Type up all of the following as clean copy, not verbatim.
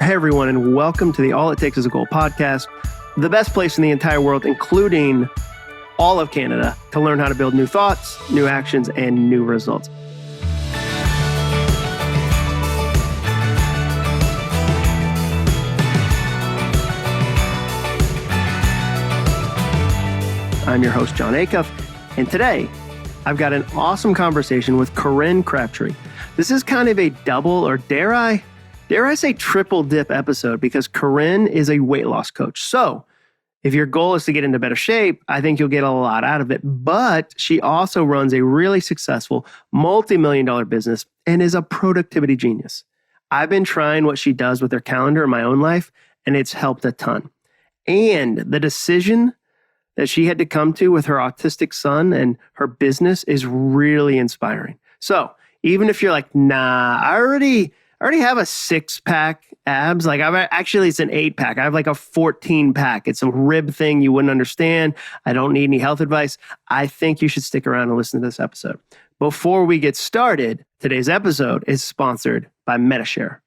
Hey everyone, and welcome to the All It Takes Is a Goal podcast, the best place in the entire world, including all of Canada, to learn how to build new thoughts, new actions, and new results. I'm your host, John Acuff, and today I've got an awesome conversation with Corinne Crabtree. This is kind of a double, or dare I say triple dip episode, because Corinne is a weight loss coach. So if your goal is to get into better shape, I think you'll get a lot out of it. But she also runs a really successful multi-million-dollar business and is a productivity genius. I've been trying what she does with her calendar in my own life, and it's helped a ton. And the decision that she had to come to with her autistic son and her business is really inspiring. So even if you're like, nah, I already have a 6-pack abs. Like it's an 8-pack. I have like a 14-pack. It's a rib thing you wouldn't understand. I don't need any health advice. I think you should stick around and listen to this episode. Before we get started, today's episode is sponsored by Medi-Share.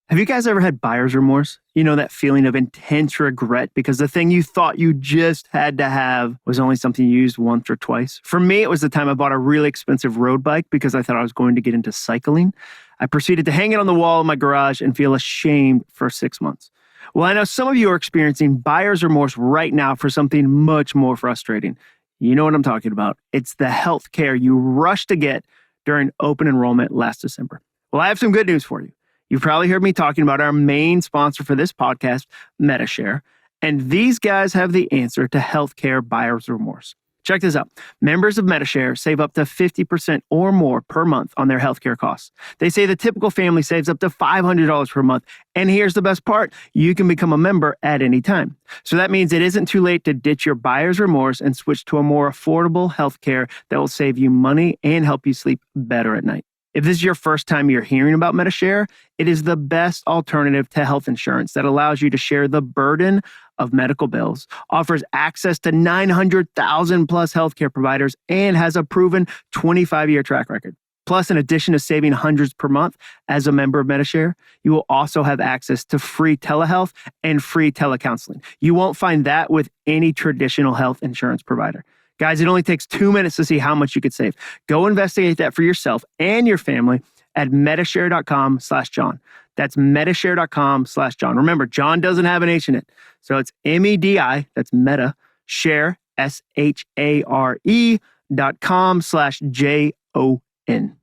Have you guys ever had buyer's remorse? You know, that feeling of intense regret because the thing you thought you just had to have was only something you used once or twice. For me, it was the time I bought a really expensive road bike because I thought I was going to get into cycling. I proceeded to hang it on the wall in my garage and feel ashamed for 6 months. Well, I know some of you are experiencing buyer's remorse right now for something much more frustrating. You know what I'm talking about. It's the health care you rushed to get during open enrollment last December. Well, I have some good news for you. You've probably heard me talking about our main sponsor for this podcast, Medi-Share, and these guys have the answer to healthcare buyer's remorse. Check this out. Members of Medi-Share save up to 50% or more per month on their healthcare costs. They say the typical family saves up to $500 per month. And here's the best part. You can become a member at any time. So that means it isn't too late to ditch your buyer's remorse and switch to a more affordable healthcare that will save you money and help you sleep better at night. If this is your first time you're hearing about Medi-Share, it is the best alternative to health insurance that allows you to share the burden of medical bills, offers access to 900,000 plus healthcare providers, and has a proven 25-year track record. Plus, in addition to saving hundreds per month as a member of Medi-Share, you will also have access to free telehealth and free telecounseling. You won't find that with any traditional health insurance provider. Guys, it only takes 2 minutes to see how much you could save. Go investigate that for yourself and your family at medishare.com/John. That's medishare.com/John. Remember, John doesn't have an H in it. So it's MEDI, that's meta, share, SHARE.com/JON.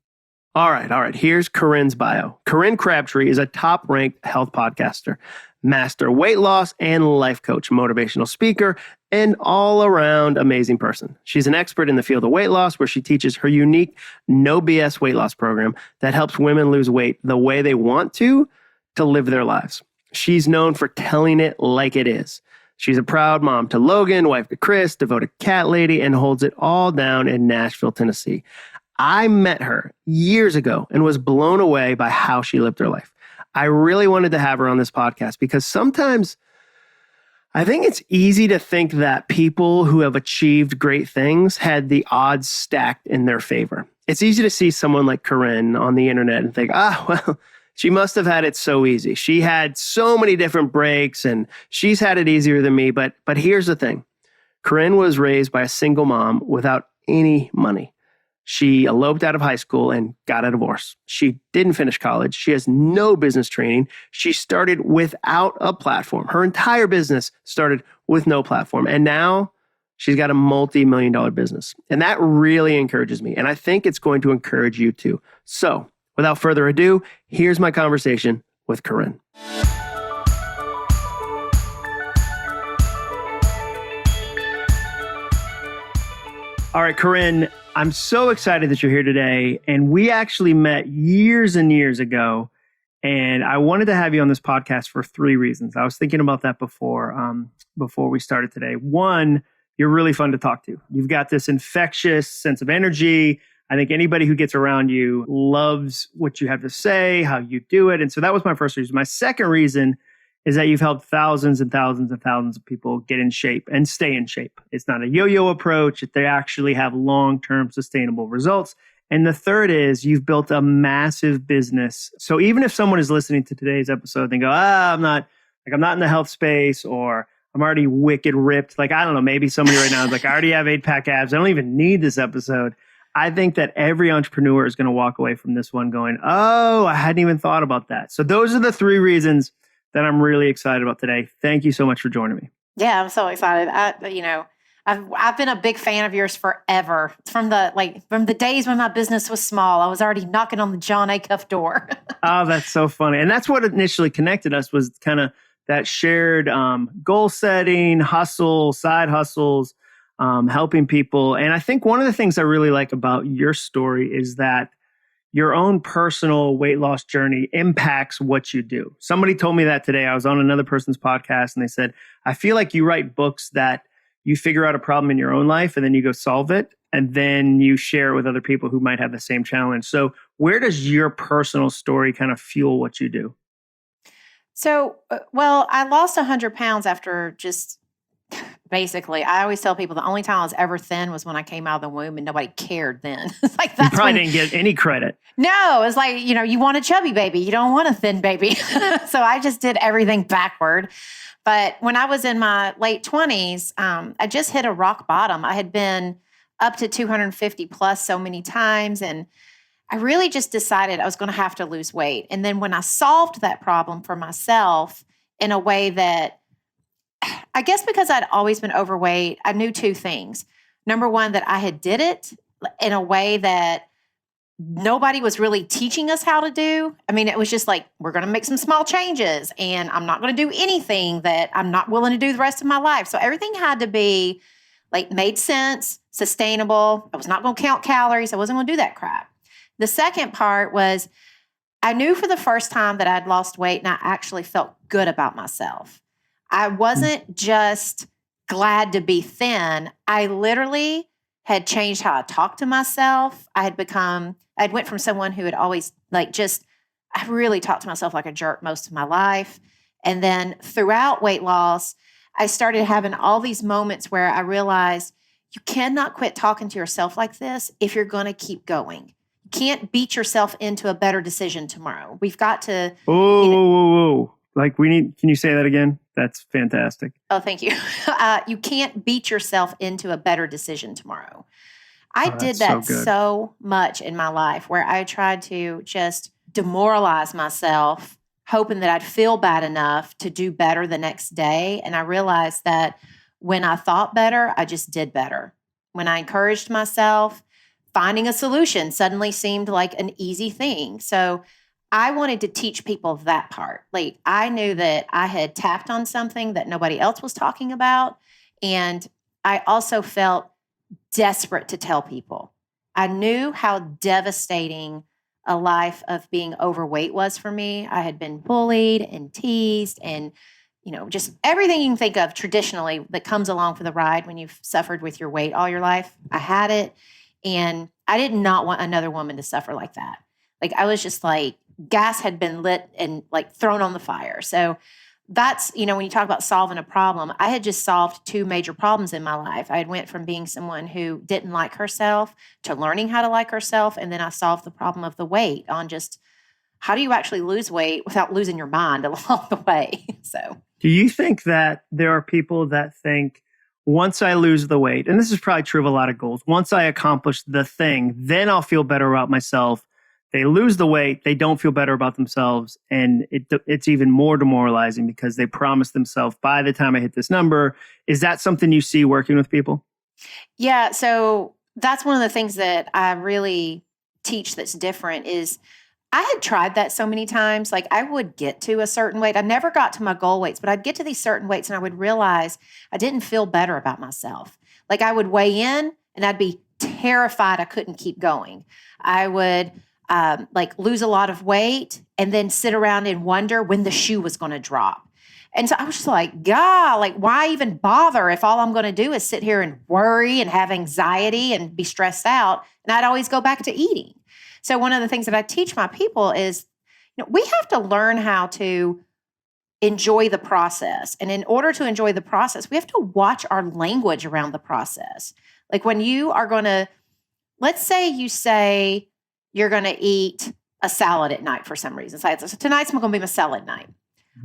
All right. Here's Corinne's bio. Corinne Crabtree is a top-ranked health podcaster, master weight loss and life coach, motivational speaker, and all-around amazing person. She's an expert in the field of weight loss, where she teaches her unique no BS weight loss program that helps women lose weight the way they want to live their lives. She's known for telling it like it is. She's a proud mom to Logan, wife to Chris, devoted cat lady, and holds it all down in Nashville, Tennessee. I met her years ago and was blown away by how she lived her life. I really wanted to have her on this podcast because sometimes I think it's easy to think that people who have achieved great things had the odds stacked in their favor. It's easy to see someone like Corinne on the internet and think, well, she must have had it so easy. She had so many different breaks and she's had it easier than me. But here's the thing. Corinne was raised by a single mom without any money. She eloped out of high school and got a divorce. She didn't finish college. She has no business training. She started without a platform. Her entire business started with no platform. And now she's got a multi-million-dollar business. And that really encourages me. And I think it's going to encourage you too. So without further ado, here's my conversation with Corinne. All right, Corinne, I'm so excited that you're here today. And we actually met years and years ago. And I wanted to have you on this podcast for 3 reasons. I was thinking about that before we started today. One, you're really fun to talk to. You've got this infectious sense of energy. I think anybody who gets around you loves what you have to say, how you do it. And so that was my first reason. My second reason is that you've helped thousands and thousands and thousands of people get in shape and stay in shape. It's not a yo-yo approach. They actually have long-term sustainable results. And the third is you've built a massive business. So even if someone is listening to today's episode and go, I'm not in the health space, or I'm already wicked ripped. Like, I don't know, maybe somebody right now is like, I already have 8-pack abs. I don't even need this episode. I think that every entrepreneur is going to walk away from this one going, oh, I hadn't even thought about that. So those are the 3 reasons that I'm really excited about today. Thank you so much for joining me. Yeah, I'm so excited. I've been a big fan of yours forever. From the days when my business was small, I was already knocking on the John Acuff door. Oh, that's so funny. And that's what initially connected us, was kind of that shared goal setting, hustle, side hustles, helping people. And I think one of the things I really like about your story is that your own personal weight loss journey impacts what you do. Somebody told me that today. I was on another person's podcast and they said, I feel like you write books that you figure out a problem in your own life and then you go solve it. And then you share it with other people who might have the same challenge. So where does your personal story kind of fuel what you do? So, I lost 100 pounds after just basically, I always tell people the only time I was ever thin was when I came out of the womb and nobody cared then. It's like, that's you probably didn't get any credit. No, it's like, you want a chubby baby. You don't want a thin baby. So I just did everything backward. But when I was in my late 20s, I just hit a rock bottom. I had been up to 250 plus so many times. And I really just decided I was going to have to lose weight. And then when I solved that problem for myself in a way that, I guess because I'd always been overweight, I knew 2 things. Number one, that I had did it in a way that nobody was really teaching us how to do. I mean, it was just like, we're going to make some small changes and I'm not going to do anything that I'm not willing to do the rest of my life. So everything had to be like made sense, sustainable. I was not going to count calories. I wasn't going to do that crap. The second part was I knew for the first time that I'd lost weight and I actually felt good about myself. I wasn't just glad to be thin. I literally had changed how I talked to myself. I went from someone who had always I really talked to myself like a jerk most of my life. And then throughout weight loss, I started having all these moments where I realized you cannot quit talking to yourself like this if you're going to keep going. You can't beat yourself into a better decision tomorrow. We've got to. Whoa. Can you say that again? That's fantastic. Oh, thank you. You can't beat yourself into a better decision tomorrow. I did that so much in my life where I tried to just demoralize myself, hoping that I'd feel bad enough to do better the next day. And I realized that when I thought better, I just did better. When I encouraged myself, finding a solution suddenly seemed like an easy thing. So I wanted to teach people that part. Like, I knew that I had tapped on something that nobody else was talking about. And I also felt desperate to tell people. I knew how devastating a life of being overweight was for me. I had been bullied and teased and, just everything you can think of traditionally that comes along for the ride when you've suffered with your weight all your life. I had it. And I did not want another woman to suffer like that. Like, I was just like, gas had been lit and like thrown on the fire. So that's, when you talk about solving a problem, I had just solved 2 major problems in my life. I had went from being someone who didn't like herself to learning how to like herself. And then I solved the problem of the weight on just how do you actually lose weight without losing your mind along the way? So do you think that there are people that think, once I lose the weight, and this is probably true of a lot of goals, once I accomplish the thing, then I'll feel better about myself. They lose the weight, they don't feel better about themselves, and it's even more demoralizing because they promise themselves, by the time I hit this number. Is that something you see working with people? Yeah, so that's one of the things that I really teach that's different is I had tried that so many times. Like, I would get to a certain weight. I never got to my goal weights, but I'd get to these certain weights and I would realize I didn't feel better about myself. Like, I would weigh in and I'd be terrified I couldn't keep going. I would lose a lot of weight and then sit around and wonder when the shoe was going to drop. And so I was just like, God, like, why even bother if all I'm going to do is sit here and worry and have anxiety and be stressed out? And I'd always go back to eating. So one of the things that I teach my people is, we have to learn how to enjoy the process. And in order to enjoy the process, we have to watch our language around the process. Like, when you are going to let's say you're going to eat a salad at night for some reason. So tonight's going to be my salad night.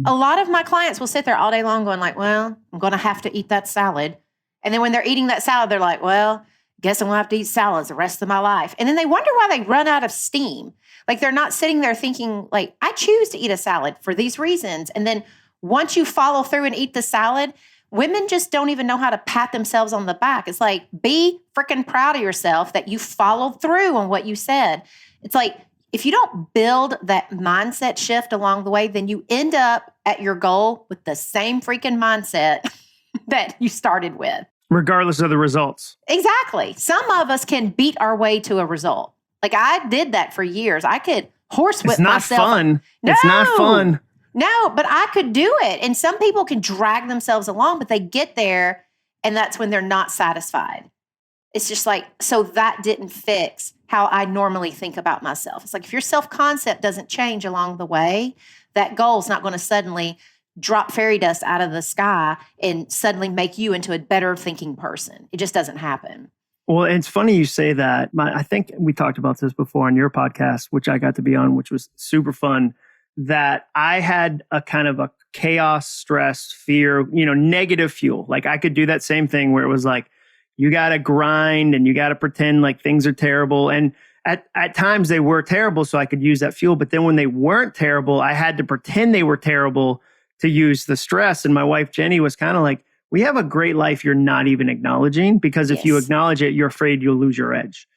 A lot of my clients will sit there all day long going like, well, I'm going to have to eat that salad. And then when they're eating that salad, they're like, well, guess I'm going to have to eat salads the rest of my life. And then they wonder why they run out of steam. Like they're not sitting there thinking like, I choose to eat a salad for these reasons. And then once you follow through and eat the salad, women just don't even know how to pat themselves on the back. It's like, be freaking proud of yourself that you followed through on what you said. It's like, if you don't build that mindset shift along the way, then you end up at your goal with the same freaking mindset that you started with. Regardless of the results. Exactly. Some of us can beat our way to a result. Like I did that for years. I could horsewhip myself. It's not fun. No, it's not fun. No, but I could do it. And some people can drag themselves along, but they get there and that's when they're not satisfied. It's just like, so that didn't fix how I normally think about myself. It's like, if your self-concept doesn't change along the way, that goal's not going to suddenly drop fairy dust out of the sky and suddenly make you into a better thinking person. It just doesn't happen. Well, it's funny you say that. I think we talked about this before on your podcast, which I got to be on, which was super fun, that I had a kind of a chaos, stress, fear, negative fuel. Like I could do that same thing where it was like, you got to grind and you got to pretend like things are terrible. And at times they were terrible, so I could use that fuel. But then when they weren't terrible, I had to pretend they were terrible to use the stress. And my wife, Jenny, was kind of like, we have a great life you're not even acknowledging, because if you acknowledge it, you're afraid you'll lose your edge.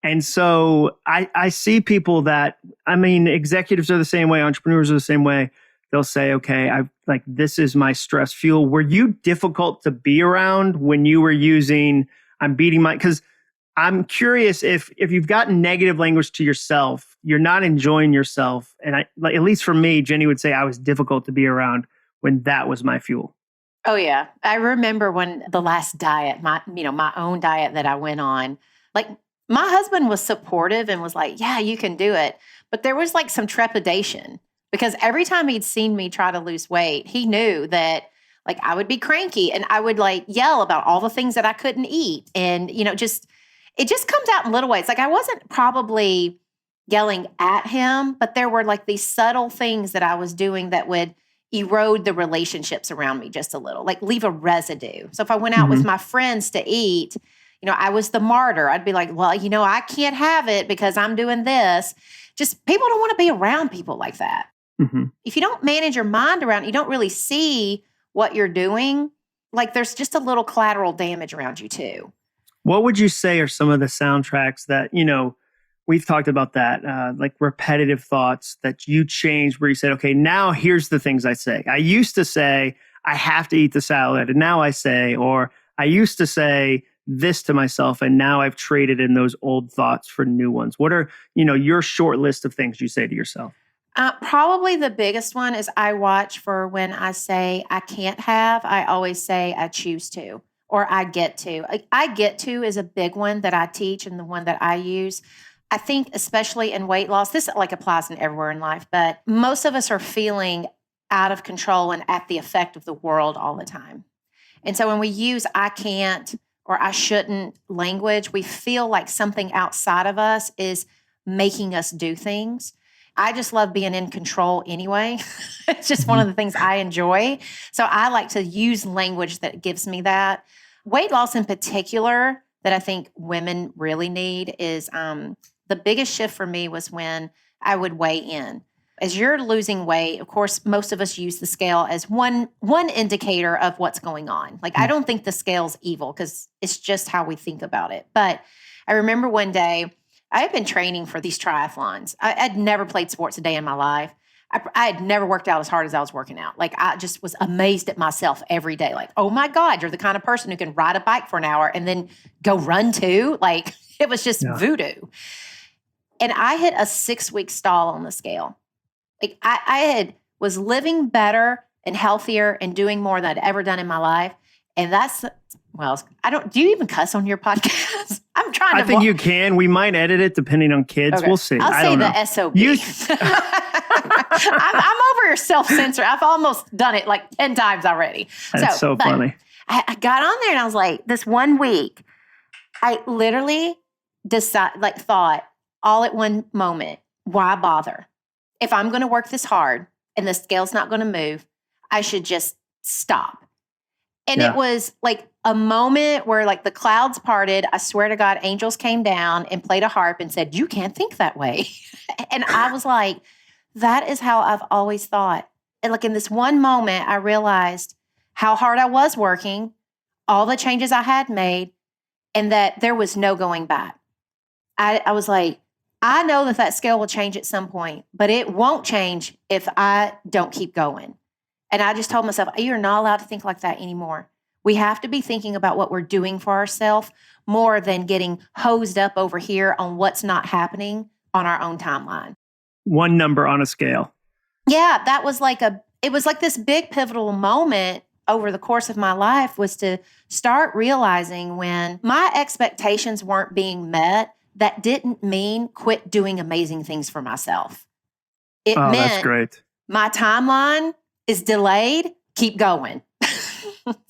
And so I see people that, executives are the same way, entrepreneurs are the same way. They'll say, okay, this is my stress fuel. Were you difficult to be around when you were using, because I'm curious if you've gotten negative language to yourself, you're not enjoying yourself. And at least for me, Jenny would say I was difficult to be around when that was my fuel. Oh yeah. I remember when the last diet, my own diet that I went on, like my husband was supportive and was like, yeah, you can do it. But there was like some trepidation. Because every time he'd seen me try to lose weight, he knew that like I would be cranky and I would like yell about all the things that I couldn't eat. And, it just comes out in little ways. Like I wasn't probably yelling at him, but there were like these subtle things that I was doing that would erode the relationships around me just a little, like leave a residue. So if I went out with my friends to eat, I was the martyr. I'd be like, well, I can't have it because I'm doing this. Just people don't want to be around people like that. Mm-hmm. If you don't manage your mind around it, you don't really see what you're doing. Like there's just a little collateral damage around you too. What would you say are some of the soundtracks that, we've talked about that, like repetitive thoughts that you changed where you said, okay, now here's the things I say. I used to say, I have to eat the salad. And now I say, or I used to say this to myself. And now I've traded in those old thoughts for new ones. What are, your short list of things you say to yourself? Probably the biggest one is I watch for when I say I can't have, I always say I choose to, or I get to. I get to is a big one that I teach and the one that I use. I think especially in weight loss, this like applies in everywhere in life, but most of us are feeling out of control and at the effect of the world all the time. And so when we use I can't or I shouldn't language, we feel like something outside of us is making us do things. I just love being in control anyway. It's just one of the things I enjoy. So I like to use language that gives me that. Weight loss in particular that I think women really need is the biggest shift for me was when I would weigh in. As you're losing weight, of course, most of us use the scale as one indicator of what's going on. Like, I don't think the scale's evil because it's just how we think about it. But I remember one day, I had been training for these triathlons. I'd never played sports a day in my life. I had never worked out as hard as I was working out. Like, I just was amazed at myself every day. Like, oh my God, you're the kind of person who can ride a bike for an hour and then go run too. Like, it was just voodoo. And I hit a 6-week stall on the scale. Like, I was living better and healthier and doing more than I'd ever done in my life. And do you even cuss on your podcast? I'm trying to. I think you can. We might edit it depending on kids. Okay. We'll see. I'll say the SOB. I'm over your self-censor. I've almost done it like 10 times already. That's so funny. I got on there and I was like, this one week, I literally thought all at one moment, why bother? If I'm going to work this hard and the scale's not going to move, I should just stop. And it was like a moment where like the clouds parted. I swear to God, angels came down and played a harp and said, you can't think that way. And I was like, that is how I've always thought. And like in this one moment, I realized how hard I was working, all the changes I had made, and that there was no going back. I was like, I know that scale will change at some point, but it won't change if I don't keep going. And I just told myself, you're not allowed to think like that anymore. We have to be thinking about what we're doing for ourselves more than getting hosed up over here on what's not happening on our own timeline. One number on a scale. Yeah, that was it was like this big pivotal moment over the course of my life was to start realizing when my expectations weren't being met, that didn't mean quit doing amazing things for myself. It meant that's great. My timeline is delayed, keep going.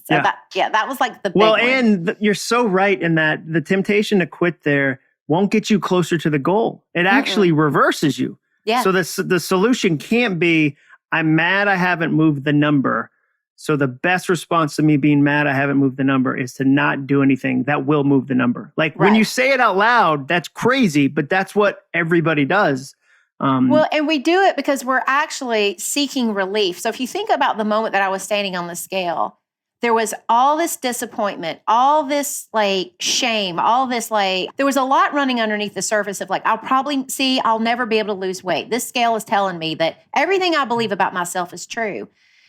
That was like the big one. And you're so right in that the temptation to quit there won't get you closer to the goal. It actually reverses you. Yeah. So the solution can't be, I'm mad I haven't moved the number. So the best response to me being mad I haven't moved the number is to not do anything that will move the number. Like when you say it out loud, that's crazy, but that's what everybody does. Well, and we do it because we're actually seeking relief. So if you think about the moment that I was standing on the scale, there was all this disappointment, all this like shame, all this like, there was a lot running underneath the surface of like, I'll never be able to lose weight. This scale is telling me that everything I believe about myself is true.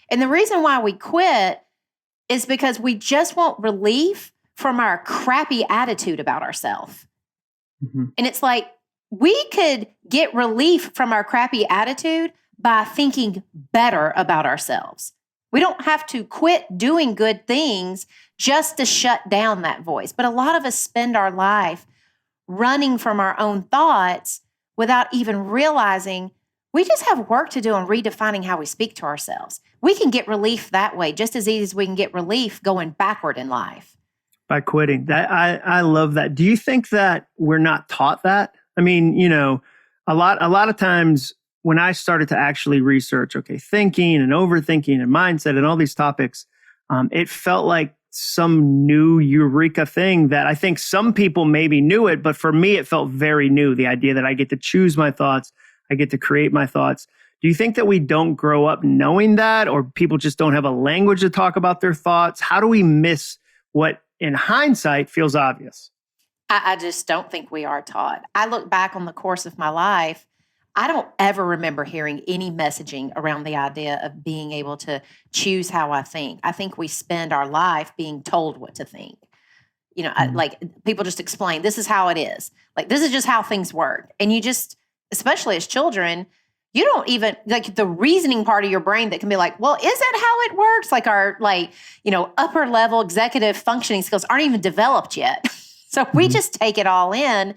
And the reason why we quit is because we just want relief from our crappy attitude about ourselves. Mm-hmm. And it's like, we could get relief from our crappy attitude by thinking better about ourselves. We don't have to quit doing good things just to shut down that voice. But a lot of us spend our life running from our own thoughts without even realizing we just have work to do on redefining how we speak to ourselves. We can get relief that way just as easy as we can get relief going backward in life. By quitting. I love that. Do you think that we're not taught that? I mean, a lot of times when I started to actually research, thinking and overthinking and mindset and all these topics, it felt like some new eureka thing that I think some people maybe knew it, but for me, it felt very new. The idea that I get to choose my thoughts, I get to create my thoughts. Do you think that we don't grow up knowing that, or people just don't have a language to talk about their thoughts? How do we miss what in hindsight feels obvious? I just don't think we are taught. I look back on the course of my life, I don't ever remember hearing any messaging around the idea of being able to choose how I think. I think we spend our life being told what to think. Like people just explain, this is how it is. Like, this is just how things work. And you just, especially as children, you don't even, like the reasoning part of your brain that can be like, well, is that how it works? Like our, upper level executive functioning skills aren't even developed yet. So we just take it all in.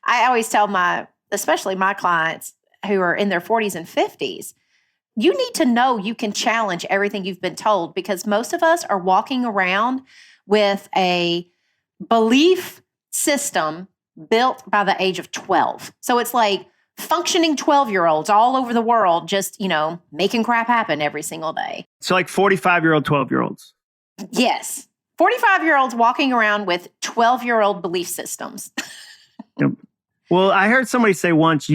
I always tell especially my clients who are in their 40s and 50s, you need to know you can challenge everything you've been told, because most of us are walking around with a belief system built by the age of 12. So it's like functioning 12-year-olds all over the world, just, making crap happen every single day. So like 45-year-old, 12-year-olds. Yes. 45-year-olds walking around with 12-year-old belief systems. Yep. Well, I heard somebody say once,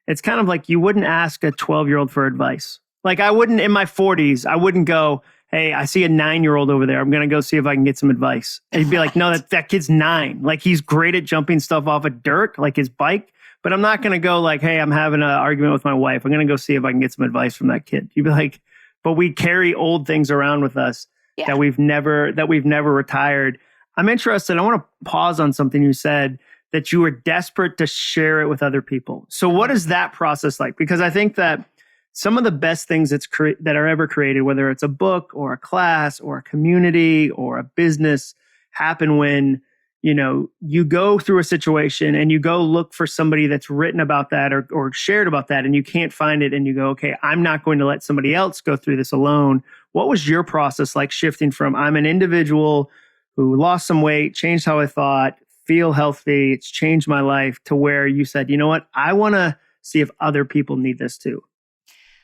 it's kind of like you wouldn't ask a 12-year-old for advice. Like I wouldn't, in my 40s, I wouldn't go, hey, I see a 9-year-old over there. I'm going to go see if I can get some advice. And you'd be like, no, that kid's 9. Like he's great at jumping stuff off of dirt, like his bike. But I'm not going to go like, hey, I'm having an argument with my wife. I'm going to go see if I can get some advice from that kid. You'd be like, but we carry old things around with us. Yeah. that we've never retired. I'm interested. I want to pause on something you said, that you were desperate to share it with other people. So what is that process like? Because I think that some of the best things that are ever created, whether it's a book or a class or a community or a business, happen when, you go through a situation and you go look for somebody that's written about that or shared about that, and you can't find it, and you go, okay, I'm not going to let somebody else go through this alone. What was your process like, shifting from I'm an individual who lost some weight, changed how I thought, feel healthy. It's changed my life to where you said, you know what? I want to see if other people need this too.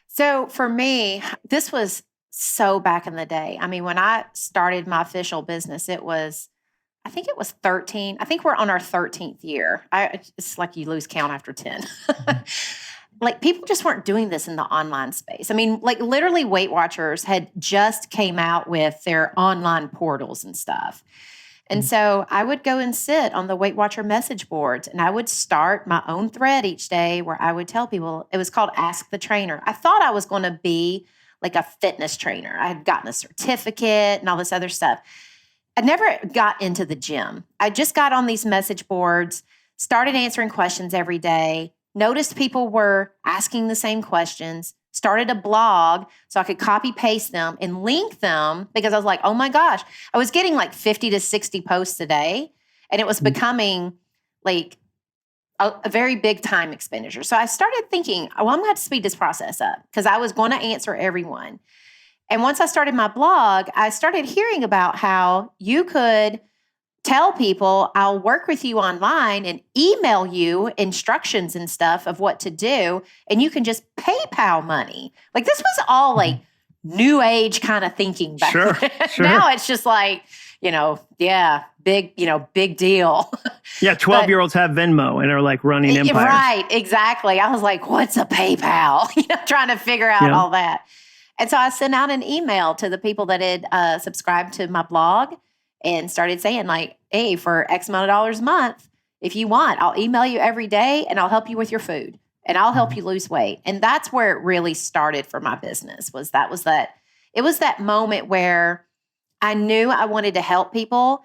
So for me, this was so back in the day. I mean, when I started my official business, I think it was 13. I think we're on our 13th year. It's like you lose count after 10. Like people just weren't doing this in the online space. I mean, like literally Weight Watchers had just came out with their online portals and stuff. And so I would go and sit on the Weight Watcher message boards and I would start my own thread each day where I would tell people, it was called Ask the Trainer. I thought I was going to be like a fitness trainer. I had gotten a certificate and all this other stuff. I never got into the gym. I just got on these message boards, started answering questions every day, noticed people were asking the same questions, started a blog so I could copy paste them and link them because I was like, oh my gosh, I was getting like 50 to 60 posts a day and it was becoming like a very big time expenditure. So I started thinking, oh, I'm going to have to speed this process up because I was going to answer everyone. And once I started my blog, I started hearing about how you could tell people, I'll work with you online and email you instructions and stuff of what to do. And you can just PayPal money. Like this was all like new age kind of thinking back then. Sure. Now it's just like, big deal. Yeah, 12-year-olds have Venmo and are like running empires. Right, exactly. I was like, what's a PayPal? Trying to figure out all that. And so I sent out an email to the people that had subscribed to my blog and started saying like, hey, for X amount of dollars a month, if you want, I'll email you every day and I'll help you with your food and I'll help you lose weight. And that's where it really started for my business it was that moment where I knew I wanted to help people.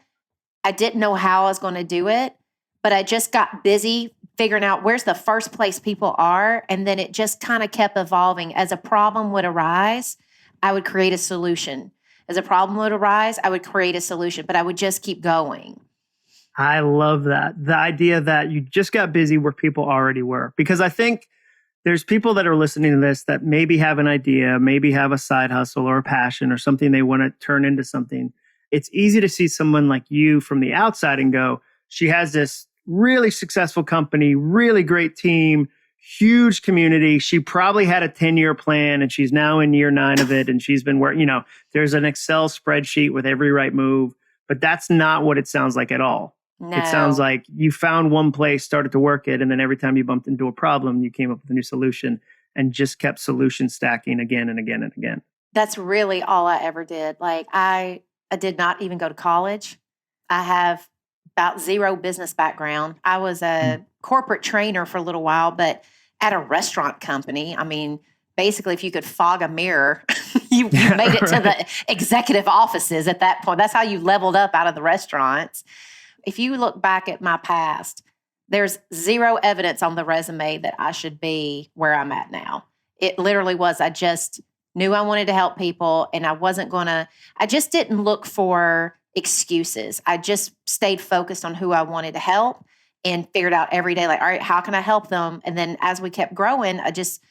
I didn't know how I was going to do it, but I just got busy figuring out where's the first place people are. And then it just kind of kept evolving. As a problem would arise, I would create a solution. As a problem would arise, I would create a solution, but I would just keep going. I love that. The idea that you just got busy where people already were. Because I think there's people that are listening to this that maybe have an idea, maybe have a side hustle or a passion or something they want to turn into something. It's easy to see someone like you from the outside and go, she has this really successful company, really great team, huge community. She probably had a 10-year plan and she's now in year 9 of it. And she's been working, there's an Excel spreadsheet with every right move, but that's not what it sounds like at all. No. It sounds like you found one place, started to work it. And then every time you bumped into a problem, you came up with a new solution and just kept solution stacking again and again and again. That's really all I ever did. Like I did not even go to college. I have about zero business background. I was a corporate trainer for a little while, but at a restaurant company. I mean, basically, if you could fog a mirror, you made it to the executive offices at that point. That's how you leveled up out of the restaurants. If you look back at my past, there's zero evidence on the resume that I should be where I'm at now. It literally was, I just knew I wanted to help people and I just didn't look for excuses. I just stayed focused on who I wanted to help and figured out every day, like, all right, how can I help them? And then as we kept growing, I just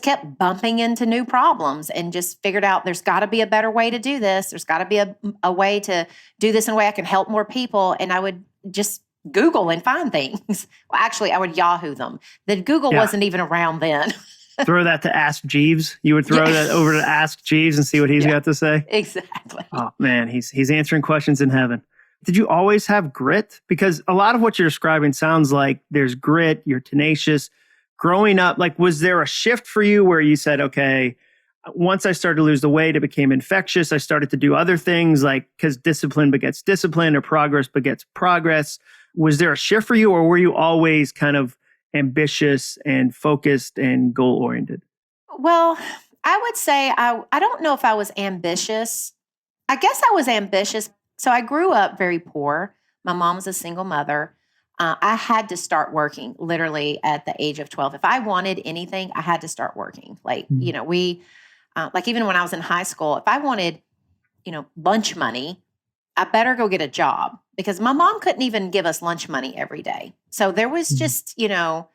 kept bumping into new problems and just figured out there's got to be a better way to do this. There's got to be a way to do this in a way I can help more people. And I would just Google and find things. Well, actually, I would Yahoo them. Then Google wasn't even around then. Throw that to Ask Jeeves. You would throw that over to Ask Jeeves and see what he's got to say? Exactly. Oh, man, he's answering questions in heaven. Did you always have grit? Because a lot of what you're describing sounds like there's grit, you're tenacious. Growing up, like, was there a shift for you where you said, okay, once I started to lose the weight, it became infectious. I started to do other things like, because discipline begets discipline or progress begets progress. Was there a shift for you or were you always kind of ambitious and focused and goal-oriented? Well, I would say I don't know if I was ambitious. I guess I was ambitious. So I grew up very poor. My mom was a single mother. I had to start working literally at the age of 12. If I wanted anything, I had to start working. Like, like even when I was in high school, if I wanted, lunch money, I better go get a job because my mom couldn't even give us lunch money every day. So there was just, a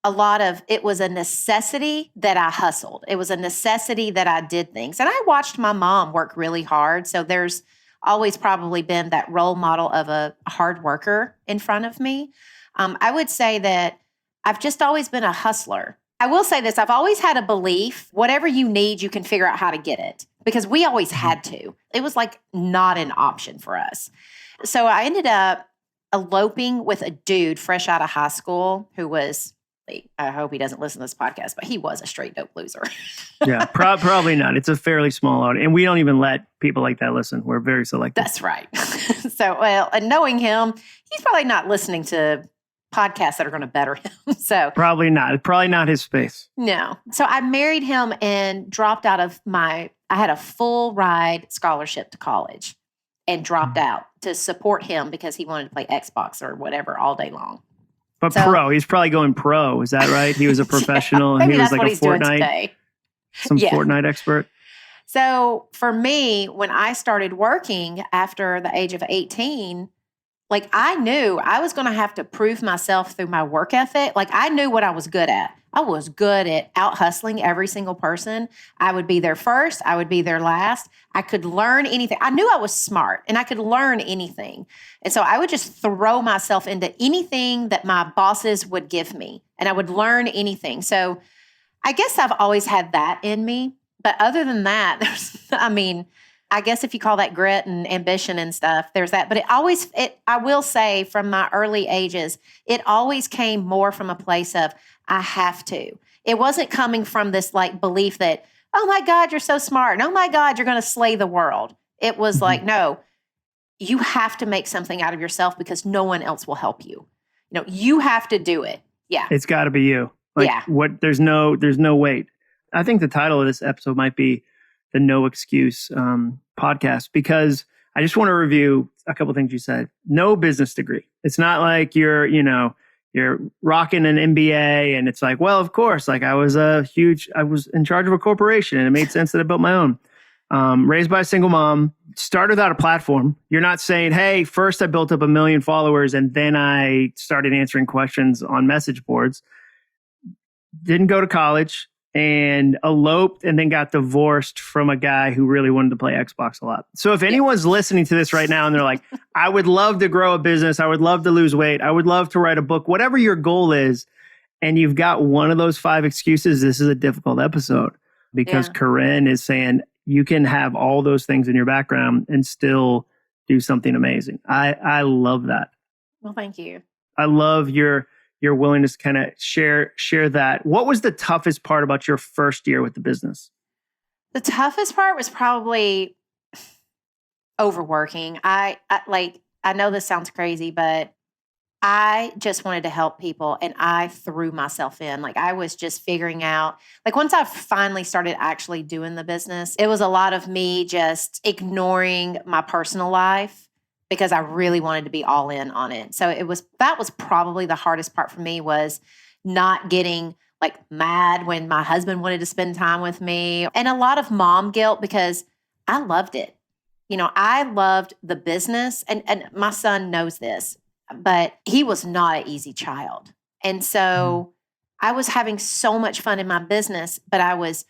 lot of, it was a necessity that I hustled. It was a necessity that I did things. And I watched my mom work really hard. So there's always probably been that role model of a hard worker in front of me. I would say that I've just always been a hustler. I will say this, I've always had a belief, whatever you need, you can figure out how to get it, because we always had to. It was like not an option for us. So I ended up eloping with a dude fresh out of high school who was, I hope he doesn't listen to this podcast, but he was a straight dope loser. Yeah, probably not. It's a fairly small audience. And we don't even let people like that listen. We're very selective. That's right. So, well, and knowing him, he's probably not listening to podcasts that are going to better him. So probably not. Probably not his space. No. So I married him and dropped out of I had a full ride scholarship to college and dropped out to support him because he wanted to play Xbox or whatever all day long. But pro, he's probably going pro. Is that right? He was a professional and he was like a Fortnite expert. So for me, when I started working after the age of 18, like I knew I was going to have to prove myself through my work ethic. Like I knew what I was good at. I was good at out hustling every single person. I would be there first. I would be there last. I could learn anything. I knew I was smart and I could learn anything. And so I would just throw myself into anything that my bosses would give me and I would learn anything. So I guess I've always had that in me. But other than that, I guess if you call that grit and ambition and stuff, there's that. But I will say from my early ages, it always came more from a place of, I have to. It wasn't coming from this like belief that, oh my God, you're so smart. And oh my God, you're going to slay the world. It was like, no, you have to make something out of yourself because no one else will help you. You have to do it. Yeah. It's got to be you. There's no wait. I think the title of this episode might be the No Excuse podcast, because I just want to review a couple of things you said. No business degree. It's not like you're rocking an MBA and it's like, well, of course, like I was in charge of a corporation and it made sense that I built my own. Raised by a single mom, started without a platform. You're not saying, hey, first I built up 1 million followers and then I started answering questions on message boards. Didn't go to college. And eloped and then got divorced from a guy who really wanted to play Xbox a lot. So if anyone's listening to this right now and they're like, I would love to grow a business, I would love to lose weight, I would love to write a book, whatever your goal is, and you've got one of those 5 excuses, this is a difficult episode because Corinne is saying you can have all those things in your background and still do something amazing. I love that. Well, thank you. I love your willingness to kind of share that. What was the toughest part about your first year with the business? The toughest part was probably overworking. I know this sounds crazy, but I just wanted to help people and I threw myself in. Like I was just figuring out, like once I finally started actually doing the business, it was a lot of me just ignoring my personal life because I really wanted to be all in on it. So that was probably the hardest part for me, was not getting like mad when my husband wanted to spend time with me, and a lot of mom guilt because I loved it. I loved the business and my son knows this, but he was not an easy child. And so I was having so much fun in my business, but I was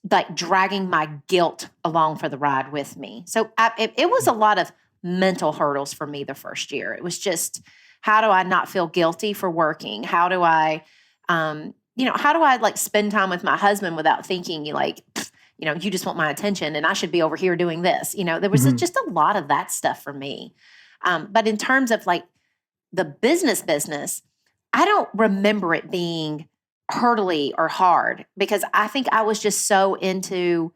like dragging my guilt along for the ride with me. So it was a lot of mental hurdles for me the first year. It was just, how do I not feel guilty for working? How do I, like spend time with my husband without thinking you just want my attention and I should be over here doing this. There was just a lot of that stuff for me. But in terms of like the business, I don't remember it being hurdly or hard because I think I was just so into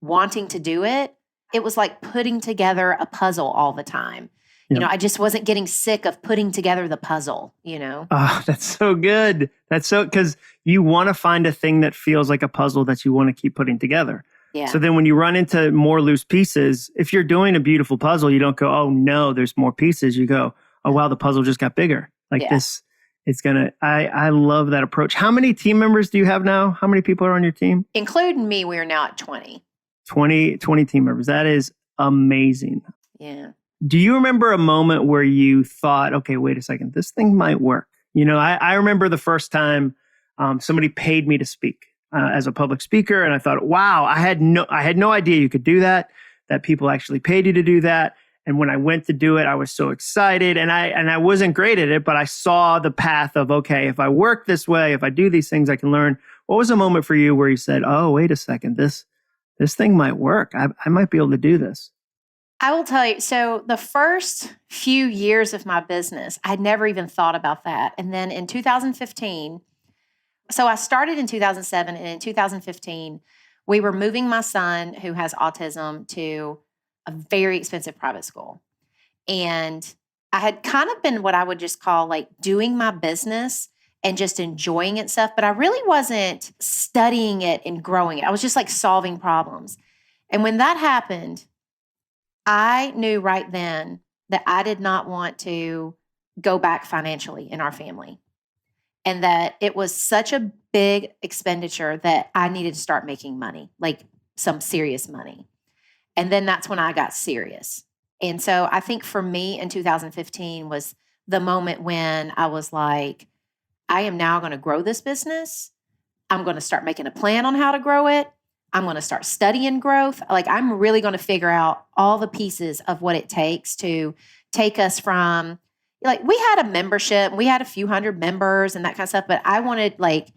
wanting to do it. It was like putting together a puzzle all the time. I just wasn't getting sick of putting together the puzzle, Oh, that's so good. Because you want to find a thing that feels like a puzzle that you want to keep putting together. Yeah. So then when you run into more loose pieces, if you're doing a beautiful puzzle, you don't go, oh no, there's more pieces. You go, oh wow, the puzzle just got bigger. This, I love that approach. How many team members do you have now? How many people are on your team? Including me, we are now at 20. 20 team members. That is amazing. Yeah. Do you remember a moment where you thought, okay, wait a second, this thing might work? I remember the first time somebody paid me to speak as a public speaker. And I thought, wow, I had no idea you could do that. that people actually paid you to do that. And when I went to do it, I was so excited, and I wasn't great at it, but I saw the path of, okay, if I work this way, if I do these things, I can learn. What was a moment for you where you said, oh, wait a second, this thing might work. I might be able to do this. I will tell you, so the first few years of my business, I never even thought about that. And then in 2015, so I started in 2007, and in 2015, we were moving my son, who has autism, to a very expensive private school. And I had kind of been what I would just call like doing my business and just enjoying it stuff, but I really wasn't studying it and growing it. I was just like solving problems. And when that happened, I knew right then that I did not want to go back financially in our family, and that it was such a big expenditure that I needed to start making money, like some serious money. And then that's when I got serious. And so I think for me in 2015 was the moment when I was like, I am now going to grow this business. I'm going to start making a plan on how to grow it. I'm going to start studying growth. Like, I'm really going to figure out all the pieces of what it takes to take us from, like, we had a membership, we had a few hundred members and that kind of stuff, but I wanted, like,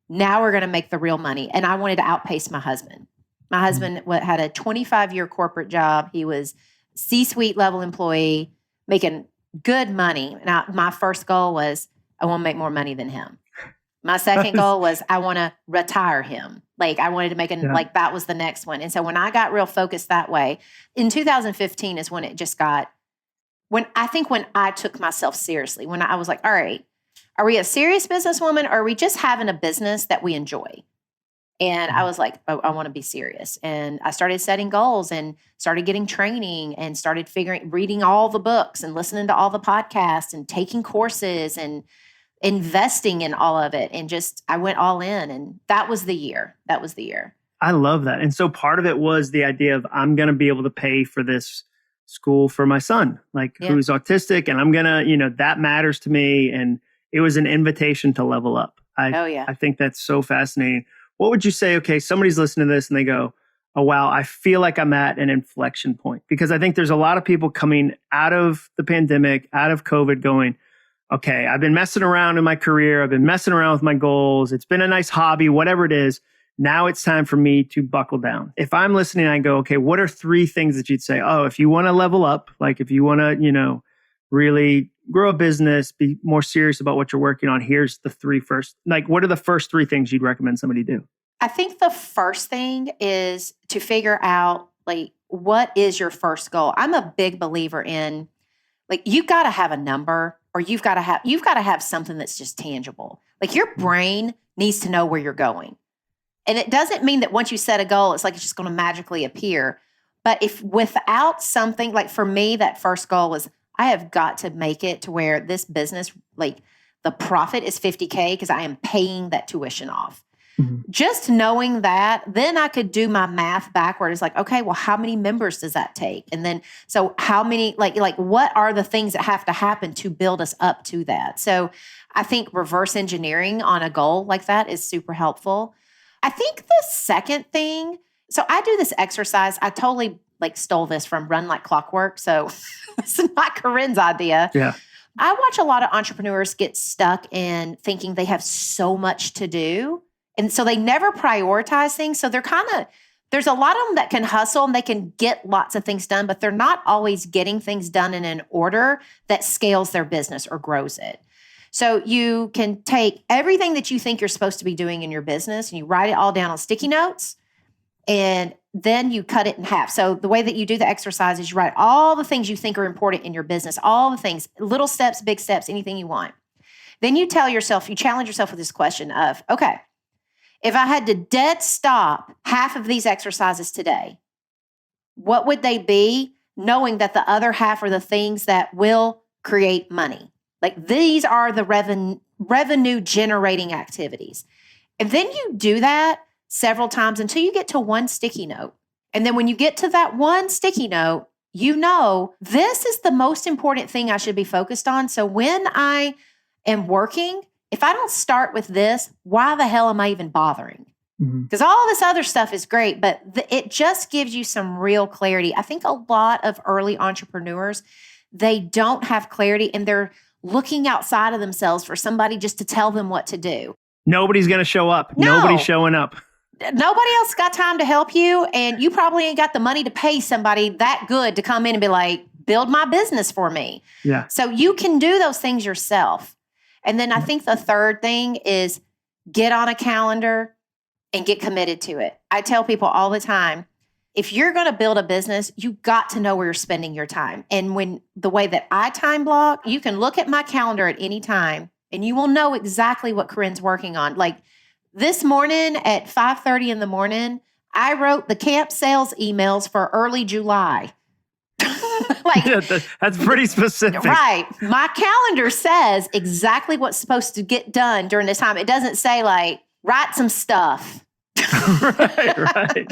now we're going to make the real money. And I wanted to outpace my husband. My husband had a 25-year corporate job. He was C-suite level employee, making good money. Now, my first goal was I want to make more money than him. My second goal was I want to retire him. Like, I wanted to make like, that was the next one. And so when I got real focused that way, in 2015 is when it just got, when I took myself seriously, when I was like, all right, are we a serious businesswoman, or are we just having a business that we enjoy? And I was like, oh, I want to be serious. And I started setting goals and started getting training and started reading all the books and listening to all the podcasts and taking courses and investing in all of it. And just, I went all in, and that was the year. I love that. And so part of it was the idea of, I'm going to be able to pay for this school for my son, like who's autistic, and I'm going to, that matters to me. And it was an invitation to level up. I think that's so fascinating. What would you say, okay, somebody's listening to this and they go, oh, wow, I feel like I'm at an inflection point? Because I think there's a lot of people coming out of the pandemic, out of COVID, going, okay, I've been messing around in my career. I've been messing around with my goals. It's been a nice hobby, whatever it is. Now it's time for me to buckle down. If I'm listening, I go, okay, what are 3 things that you'd say? Oh, if you want to level up, like if you want to, really grow a business, be more serious about what you're working on, here's the 3 first. Like, what are the first 3 things you'd recommend somebody do? I think the first thing is to figure out, like, what is your first goal? I'm a big believer in, like, you've got to have a number, or you've got to have something that's just tangible. Like, your brain needs to know where you're going. And it doesn't mean that once you set a goal, it's like it's just going to magically appear. But if without something, like for me, that first goal was, I have got to make it to where this business, like, the profit is $50K because I am paying that tuition off. Mm-hmm. Just knowing that, then I could do my math backward. It's like, okay, well, how many members does that take? And then, so how many, like what are the things that have to happen to build us up to that? So I think reverse engineering on a goal like that is super helpful. I think the second thing, so I do this exercise. I totally stole this from Run Like Clockwork. So this is not Corinne's idea. Yeah. I watch a lot of entrepreneurs get stuck in thinking they have so much to do. And so they never prioritize things. So they're there's a lot of them that can hustle and they can get lots of things done, but they're not always getting things done in an order that scales their business or grows it. So you can take everything that you think you're supposed to be doing in your business and you write it all down on sticky notes, and then you cut it in half. So the way that you do the exercise is you write all the things you think are important in your business, all the things, little steps, big steps, anything you want. Then you challenge yourself with this question of, okay, if I had to dead stop half of these exercises today, what would they be, knowing that the other half are the things that will create money? Like, these are the revenue generating activities. And then you do that several times until you get to one sticky note. And then when you get to that one sticky note, this is the most important thing I should be focused on. So when I am working, if I don't start with this, why the hell am I even bothering? Because all this other stuff is great, but it just gives you some real clarity. I think a lot of early entrepreneurs, they don't have clarity and they're looking outside of themselves for somebody just to tell them what to do. Nobody's going to show up. No. Nobody's showing up. Nobody else got time to help you, and you probably ain't got the money to pay somebody that good to come in and be like, build my business for me. Yeah. So you can do those things yourself. And then I think the third thing is get on a calendar and get committed to it. I tell people all the time, if you're going to build a business, you got to know where you're spending your time. And when the way that I time block, you can look at my calendar at any time and you will know exactly what Corinne's working on. Like this morning at 5:30 in the morning, I wrote the camp sales emails for early July. That's pretty specific. Right. My calendar says exactly what's supposed to get done during this time. It doesn't say like, write some stuff. Right.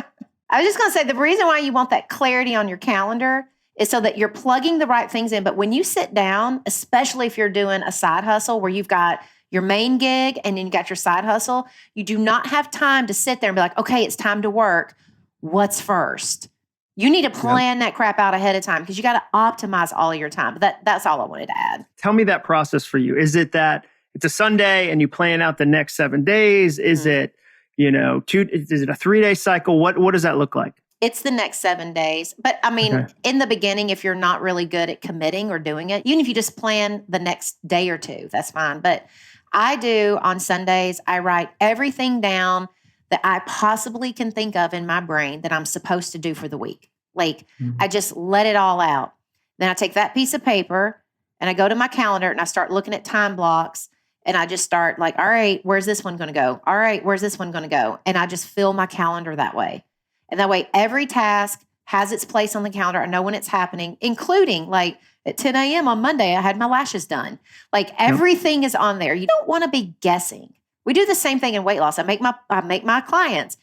I was just going to say the reason why you want that clarity on your calendar is so that you're plugging the right things in. But when you sit down, especially if you're doing a side hustle where you've got your main gig and then you got your side hustle, you do not have time to sit there and be like, okay, it's time to work. What's first? You need to plan that crap out ahead of time because you got to optimize all of your time. But that's all I wanted to add. Tell me that process for you. Is it that it's a Sunday and you plan out the next 7 days? Is it, is it a 3-day cycle? What does that look like? It's the next 7 days. But I mean, in the beginning, if you're not really good at committing or doing it, even if you just plan the next day or two, that's fine. But I do on Sundays, I write everything down that I possibly can think of in my brain that I'm supposed to do for the week. Like I just let it all out. Then I take that piece of paper and I go to my calendar and I start looking at time blocks and I just start like, all right, where's this one going to go? All right, where's this one going to go? And I just fill my calendar that way. And that way every task has its place on the calendar. I know when it's happening, including like at 10 a.m. on Monday, I had my lashes done. Like everything is on there. You don't want to be guessing. We do the same thing in weight loss. I make my clients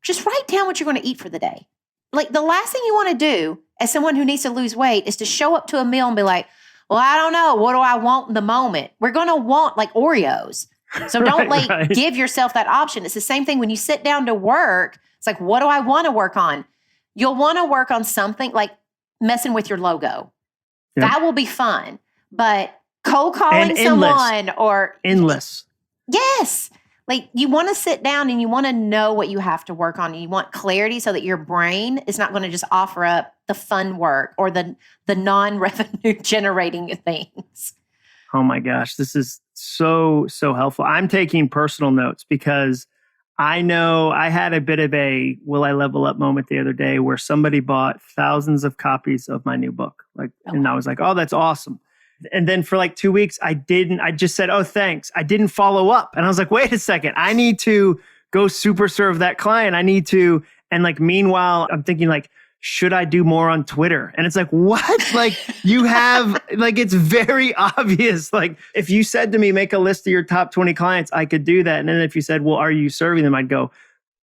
just write down what you're going to eat for the day. Like the last thing you want to do as someone who needs to lose weight is to show up to a meal and be like, well, I don't know. What do I want in the moment? We're going to want like Oreos. So don't give yourself that option. It's the same thing when you sit down to work. It's like, what do I want to work on? You'll want to work on something like messing with your logo. Yep. That will be fun. But cold calling someone or endless. Yes. Like you want to sit down and you want to know what you have to work on. You want clarity so that your brain is not going to just offer up the fun work or the non-revenue generating things. Oh my gosh, this is so helpful. I'm taking personal notes because I know I had a bit of a will I level up moment the other day where somebody bought thousands of copies of my new book. And I was like, oh, that's awesome. And then for like 2 weeks, I just said, oh, thanks. I didn't follow up. And I was like, wait a second. I need to go super serve that client. And like, meanwhile, I'm thinking like, should I do more on Twitter? And it's like, what? Like you have, like, it's very obvious. Like if you said to me, make a list of your top 20 clients, I could do that. And then if you said, well, are you serving them? I'd go,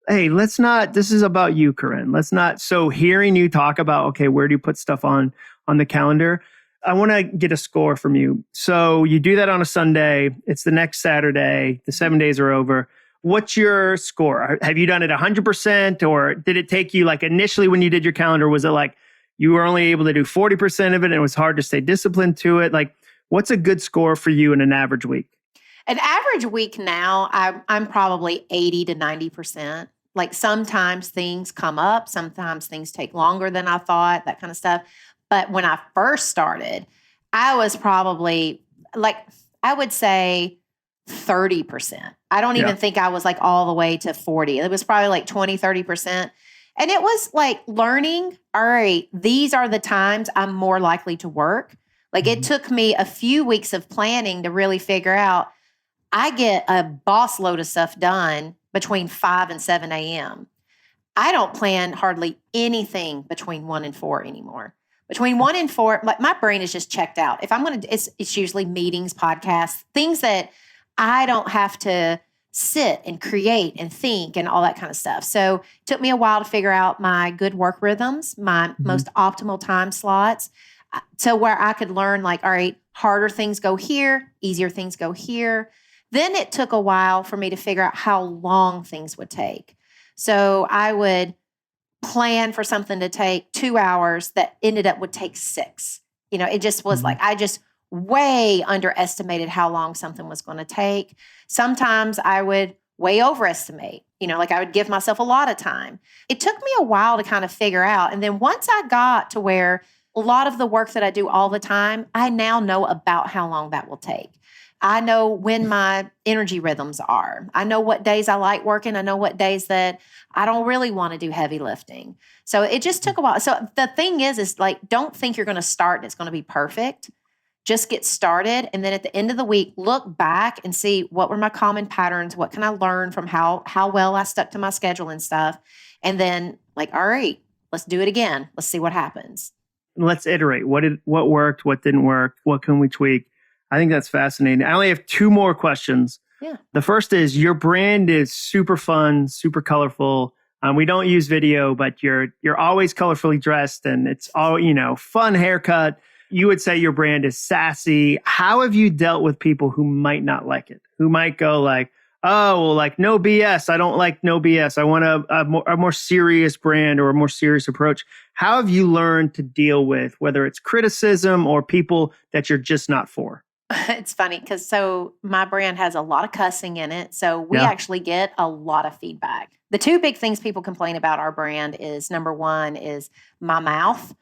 hey, this is about you, Corinne. Let's not. So hearing you talk about, okay, where do you put stuff on the calendar? I want to get a score from you. So you do that on a Sunday. It's the next Saturday. The 7 days are over. What's your score? Have you done it 100% or did it take you like initially when you did your calendar, was it like you were only able to do 40% of it and it was hard to stay disciplined to it? Like what's a good score for you in an average week? An average week now, I'm probably 80 to 90%. Like sometimes things come up. Sometimes things take longer than I thought, that kind of stuff. But when I first started, I was probably like, I would say 30%. I don't even think I was like all the way to 40. It was probably like 20, 30%. And it was like learning, all right, these are the times I'm more likely to work. Like it took me a few weeks of planning to really figure out, I get a boss load of stuff done between 5 and 7 a.m. I don't plan hardly anything between 1 and 4 anymore. Between 1 and 4, my brain is just checked out. If I'm going to, it's usually meetings, podcasts, things that I don't have to sit and create and think and all that kind of stuff. So it took me a while to figure out my good work rhythms, my most optimal time slots, to where I could learn like, all right, harder things go here, easier things go here. Then it took a while for me to figure out how long things would take. So I would plan for something to take 2 hours that ended up would take 6. It just was like, I just way underestimated how long something was going to take. Sometimes I would way overestimate, like I would give myself a lot of time. It took me a while to kind of figure out. And then once I got to where a lot of the work that I do all the time, I now know about how long that will take. I know when my energy rhythms are. I know what days I like working. I know what days that I don't really want to do heavy lifting. So it just took a while. So the thing is like, don't think you're going to start and it's going to be perfect. Just get started. And then at the end of the week, look back and see what were my common patterns? What can I learn from how well I stuck to my schedule and stuff? And then like, all right, let's do it again. Let's see what happens. Let's iterate. What worked? What didn't work? What can we tweak? I think that's fascinating. I only have 2 more questions. Yeah. The first is your brand is super fun, super colorful. We don't use video, but you're always colorfully dressed and it's all, fun haircut. You would say your brand is sassy. How have you dealt with people who might not like it? Who might go like, oh, well, like no BS. I don't like no BS. I want a more serious brand or a more serious approach. How have you learned to deal with whether it's criticism or people that you're just not for? It's funny because so my brand has a lot of cussing in it. So we actually get a lot of feedback. The 2 big things people complain about our brand is number 1 is my mouth.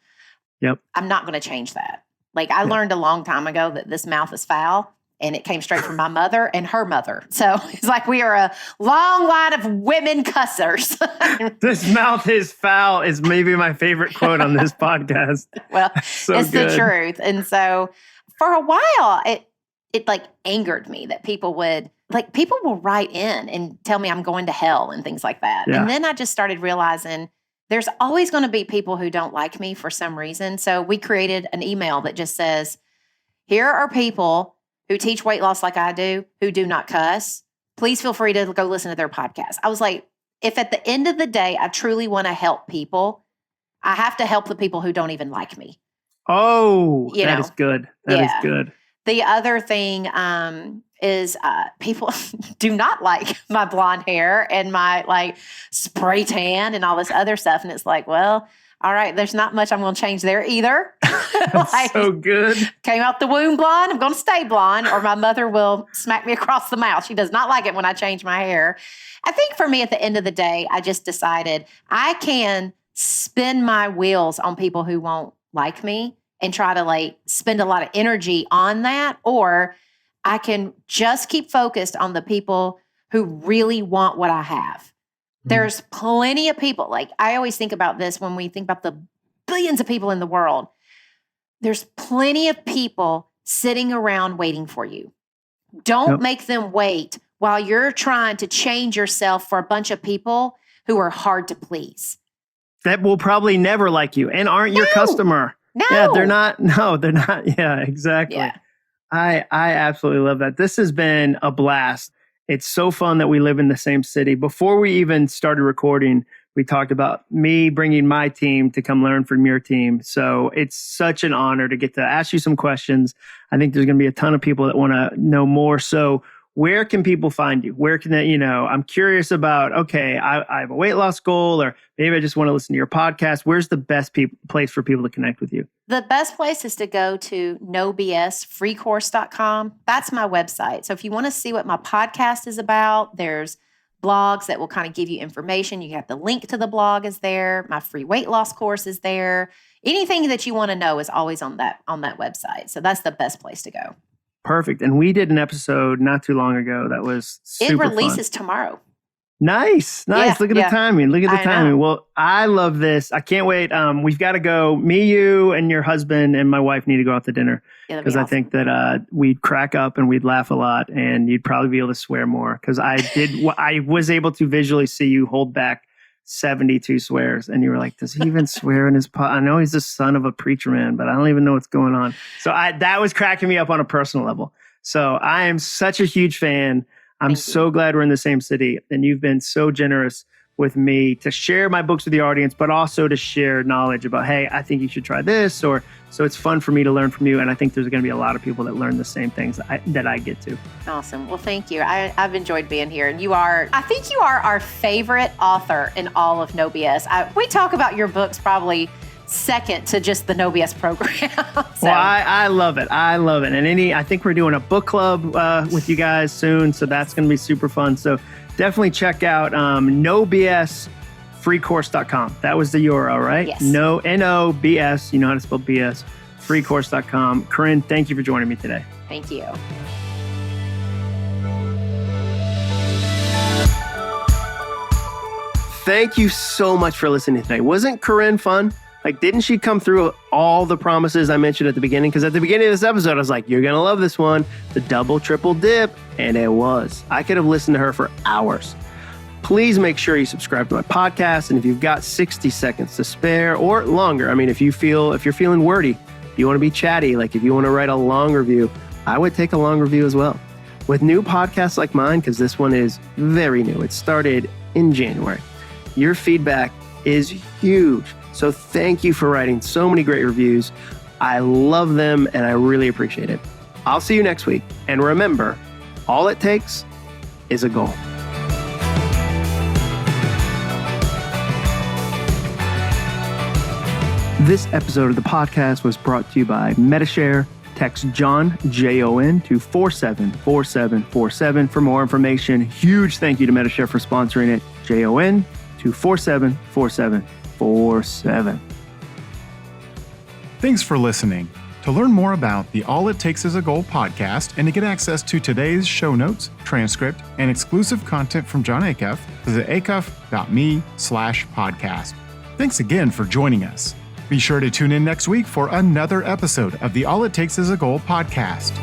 Yep. I'm not going to change that. Like I learned a long time ago that this mouth is foul. And it came straight from my mother and her mother. So it's like we are a long line of women cussers. This mouth is foul is maybe my favorite quote on this podcast. Well, it's good. The truth. And so for a while, it like angered me that people will write in and tell me I'm going to hell and things like that. Yeah. And then I just started realizing there's always going to be people who don't like me for some reason. So we created an email that just says, here are people who teach weight loss like I do, who do not cuss. Please feel free to go listen to their podcast. I was like, if at the end of the day, I truly want to help people, I have to help the people who don't even like me. Oh, that is good. That is good. The other thing is people do not like my blonde hair and my like spray tan and all this other stuff. And it's like, well, all right, there's not much I'm going to change there either. That's so good. Came out the womb blonde, I'm going to stay blonde, or my mother will smack me across the mouth. She does not like it when I change my hair. I think for me, at the end of the day, I just decided I can spin my wheels on people who won't like me and try to like spend a lot of energy on that, or I can just keep focused on the people who really want what I have. There's plenty of people, like I always think about this when we think about the billions of people in the world. There's plenty of people sitting around waiting for you. Don't make them wait while you're trying to change yourself for a bunch of people who are hard to please. That will probably never like you and aren't your customer. No. Yeah, they're not. No, they're not. Yeah, exactly. Yeah. I absolutely love that. This has been a blast. It's so fun that we live in the same city. Before we even started recording, we talked about me bringing my team to come learn from your team. So it's such an honor to get to ask you some questions. I think there's going to be a ton of people that want to know more. So where can people find you? Where can they, I'm curious about, okay, I have a weight loss goal, or maybe I just want to listen to your podcast. Where's the best place for people to connect with you? The best place is to go to nobsfreecourse.com. That's my website. So if you want to see what my podcast is about, there's blogs that will kind of give you information. You have the link to the blog is there. My free weight loss course is there. Anything that you want to know is always on that website. So that's the best place to go. Perfect. And we did an episode not too long ago that was super fun. It releases tomorrow. Nice. Yeah, Look at the timing. Look at the timing. Know. Well, I love this. I can't wait. We've got to go. Me, you, and your husband and my wife need to go out to dinner because I think that we'd crack up and we'd laugh a lot, and you'd probably be able to swear more because I was able to visually see you hold back 72 swears, and you were like, does he even swear in his pod? I know he's the son of a preacher man, but I don't even know what's going on. So that was cracking me up on a personal level. So I am such a huge fan. I'm so glad we're in the same city, and you've been so generous with me to share my books with the audience, but also to share knowledge about, hey, I think you should try this, so it's fun for me to learn from you. And I think there's going to be a lot of people that learn the same things that I get to. Awesome. Well, thank you. I've enjoyed being here. And I think you are our favorite author in all of No BS. We talk about your books probably second to just the No BS program. Well, I love it. I love it. And I think we're doing a book club with you guys soon. So that's going to be super fun. So definitely check out nobsfreecourse.com. That was the URL, right? Yes. NOBS, you know how to spell BS, freecourse.com. Corinne, thank you for joining me today. Thank you. Thank you so much for listening today. Wasn't Corinne fun? Like, didn't she come through all the promises I mentioned at the beginning? Because at the beginning of this episode, I was like, you're going to love this one, the double, triple dip. And it was. I could have listened to her for hours. Please make sure you subscribe to my podcast. And if you've got 60 seconds to spare or longer, I mean, if you're feeling wordy, if you want to be chatty, like if you want to write a long review, I would take a long review as well. With new podcasts like mine, because this one is very new. It started in January. Your feedback is huge. So thank you for writing so many great reviews. I love them and I really appreciate it. I'll see you next week. And remember, all it takes is a goal. This episode of the podcast was brought to you by MetaShare. Text John, Jon, to 474747 for more information. Huge thank you to MetaShare for sponsoring it. Jon to 474747. Thanks for listening. To learn more about the All It Takes Is a Goal podcast and to get access to today's show notes, transcript, and exclusive content from Jon Acuff, visit acuff.me/podcast. Thanks again for joining us. Be sure to tune in next week for another episode of the All It Takes Is a Goal podcast.